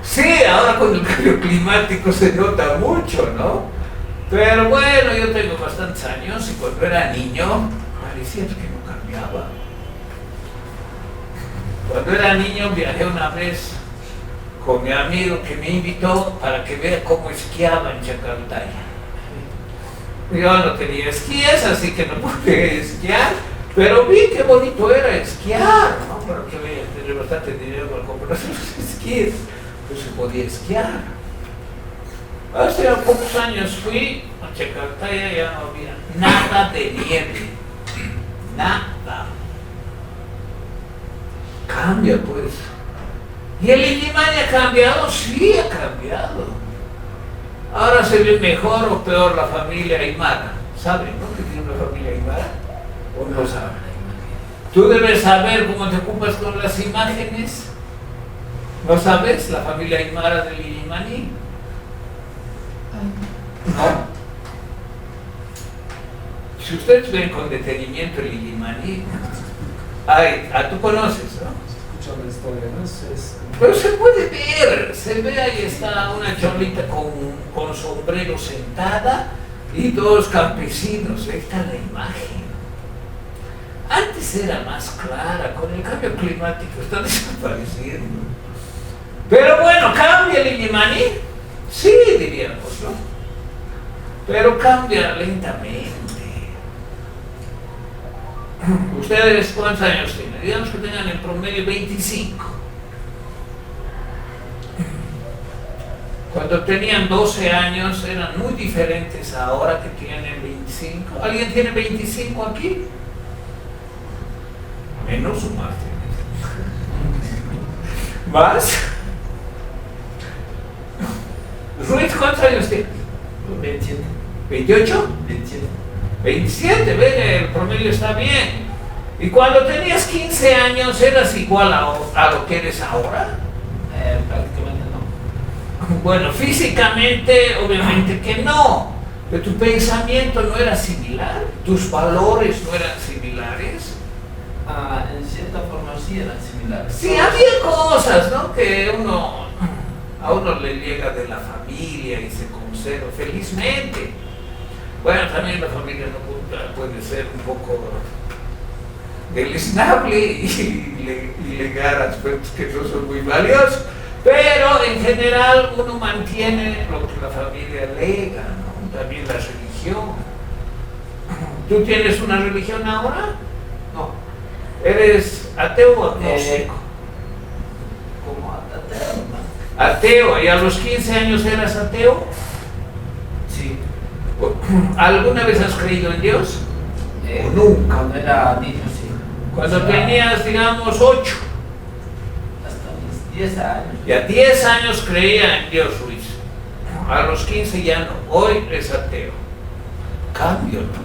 Sí, ahora con el cambio climático se nota mucho, ¿no? Pero bueno, yo tengo bastantes años y cuando era niño parecía que no cambiaba. Cuando era niño viajé una vez con mi amigo que me invitó para que vea cómo esquiaba en Chacaltaya. Yo no tenía esquíes, así que no pude esquiar, pero vi qué bonito era esquiar, ¿no? Pero que veía, tenía bastante dinero para comprar los esquíes, pues se podía esquiar. Hace pocos años fui a Chacaltaya y ya no había nada de nieve, nada. Cambia pues. ¿Y el Illimani ha cambiado? Sí, ha cambiado. Ahora se ve mejor o peor la familia Aymara. ¿Saben, no? Que tiene una familia Aymara. ¿O no saben? Tú debes saber cómo te ocupas con las imágenes. ¿No sabes la familia Aymara del Illimani? No. Si ustedes ven con detenimiento el Illimani, tú conoces, ¿no? Escucho la historia, ¿no? Pero se puede ver, se ve ahí está una cholita con sombrero sentada y dos campesinos, ahí está la imagen. Antes era más clara, con el cambio climático está desapareciendo. Pero bueno, ¿cambia el Illimani? Sí, diríamos, ¿no? Pero cambia lentamente. ¿Ustedes cuántos años tienen? Digamos que tengan en promedio 25. Cuando tenían 12 años eran muy diferentes a ahora que tienen 25. ¿Alguien tiene 25 aquí? Menos o más. ¿Más? Ruiz, ¿cuántos años tienes? 27. ¿28? 27. 27, ven, el promedio está bien. ¿Y cuando tenías 15 años eras igual a lo que eres ahora? Prácticamente no. Bueno, físicamente, obviamente que no. Pero tu pensamiento no era similar, tus valores no eran similares. En cierta forma sí eran similares. Sí, había cosas, ¿no? Que a uno le llega de la familia y se conserva felizmente. Bueno, también la familia no puede ser un poco deleznable y legar aspectos que no son muy valiosos, pero en general uno mantiene lo que la familia lega, ¿no? También la religión. ¿Tú tienes una religión ahora? No. ¿Eres ateo o agnóstico? Como ateo, ¿no? Ateo, ¿y a los 15 años eras ateo? Sí. ¿Alguna vez has creído en Dios? ¿O nunca? Cuando era niño, sí. Cuando tenías, digamos, 8. Hasta mis 10 años. Y a 10 años creía en Dios, Luis. A los 15 ya no. Hoy es ateo. Cambio, ¿no?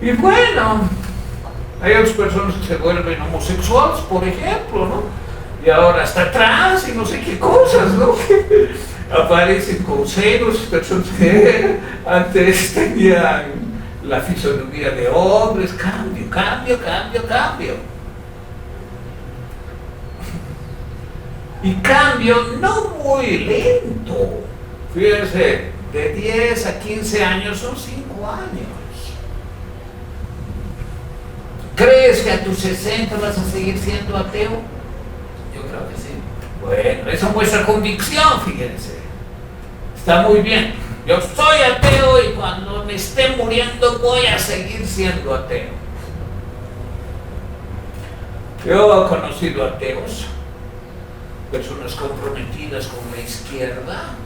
Y bueno, Hay otras personas que se vuelven homosexuales, por ejemplo, ¿no? Y ahora hasta trans y no sé qué cosas, ¿no? Que aparecen con senos, personas que antes tenían la fisonomía de hombres. Cambio, cambio, cambio, cambio. Y cambio no muy lento. Fíjense, de 10 a 15 años son 5 años. ¿Crees que a tus 60 vas a seguir siendo ateo? Yo creo que sí. Bueno, eso muestra convicción, fíjense. Está muy bien. Yo soy ateo y cuando me esté muriendo voy a seguir siendo ateo. Yo he conocido ateos, personas comprometidas con la izquierda,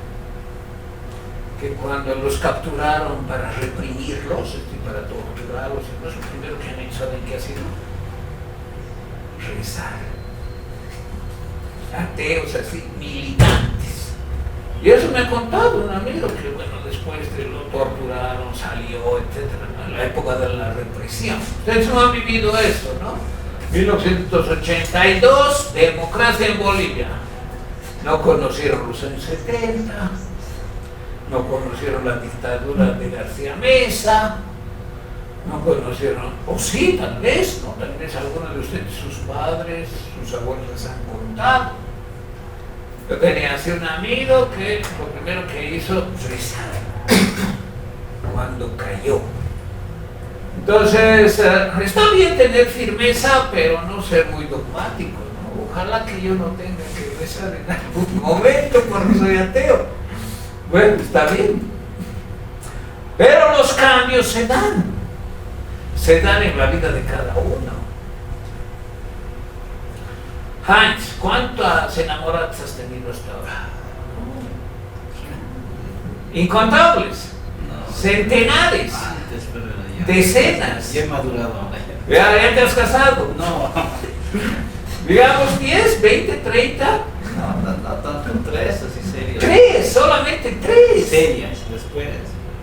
que cuando los capturaron para reprimirlos, para torturarlos, lo primero que han hecho, ¿saben qué ha sido? Rezar. Ateos así, militantes. Y eso me ha contado un amigo que, bueno, después de lo torturaron, salió, etcétera, ¿no? En la época de la represión. Ustedes no han vivido eso, ¿no? 1982, democracia en Bolivia. No conocieron los años 70, no conocieron la dictadura de García Meza, no conocieron, o sí, tal vez algunos de ustedes, sus padres, sus abuelos les han contado. Yo tenía así un amigo que lo primero que hizo, rezar cuando cayó. Entonces, está bien tener firmeza, pero no ser muy dogmático, ¿no? Ojalá que yo no tenga que rezar en algún momento porque soy ateo. Bueno, está bien. Pero los cambios se dan en la vida de cada uno. Heinz, ¿cuántas enamoradas has tenido hasta ahora? Incontables, No. centenares, Antes, pero ya. decenas. Ya he madurado ahora. ¿Ya te has casado? No. Digamos 10, 20, 30. No tanto, 3 así serias. 3, solamente 3. Serias después,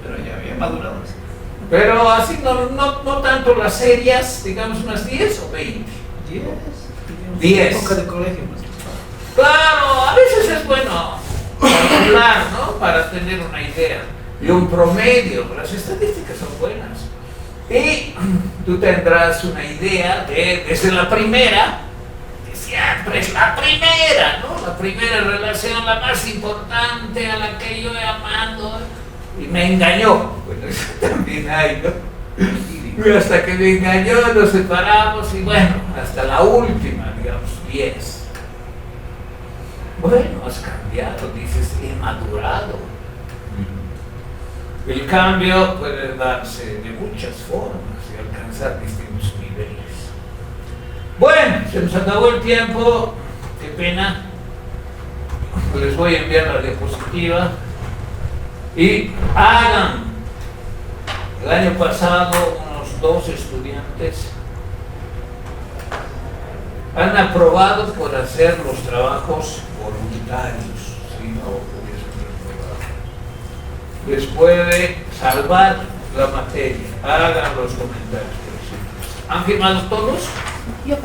pero ya había madurado. Pero así no tanto las serias, digamos unas 10 o 20. 10. Época de colegio, más. Claro, a veces es bueno hablar, ¿no? Para tener una idea y un promedio. Las estadísticas son buenas. Y tú tendrás una idea desde la primera, que siempre es la primera, ¿no? La primera relación, la más importante, a la que yo he amado, y me engañó. Bueno, eso también hay, ¿no? Y hasta que me engañó, nos separamos y bueno, hasta la última, digamos, 10. Bueno, has cambiado, dices, he madurado. El cambio puede darse de muchas formas y alcanzar distintos niveles. Bueno, se nos acabó el tiempo, qué pena. Les voy a enviar la diapositiva y hagan. El año pasado unos 2 estudiantes han aprobado por hacer los trabajos voluntarios, si no hubiesen reprobado. Les puede salvar la materia. Hagan los comentarios. ¿Han firmado todos? Yo,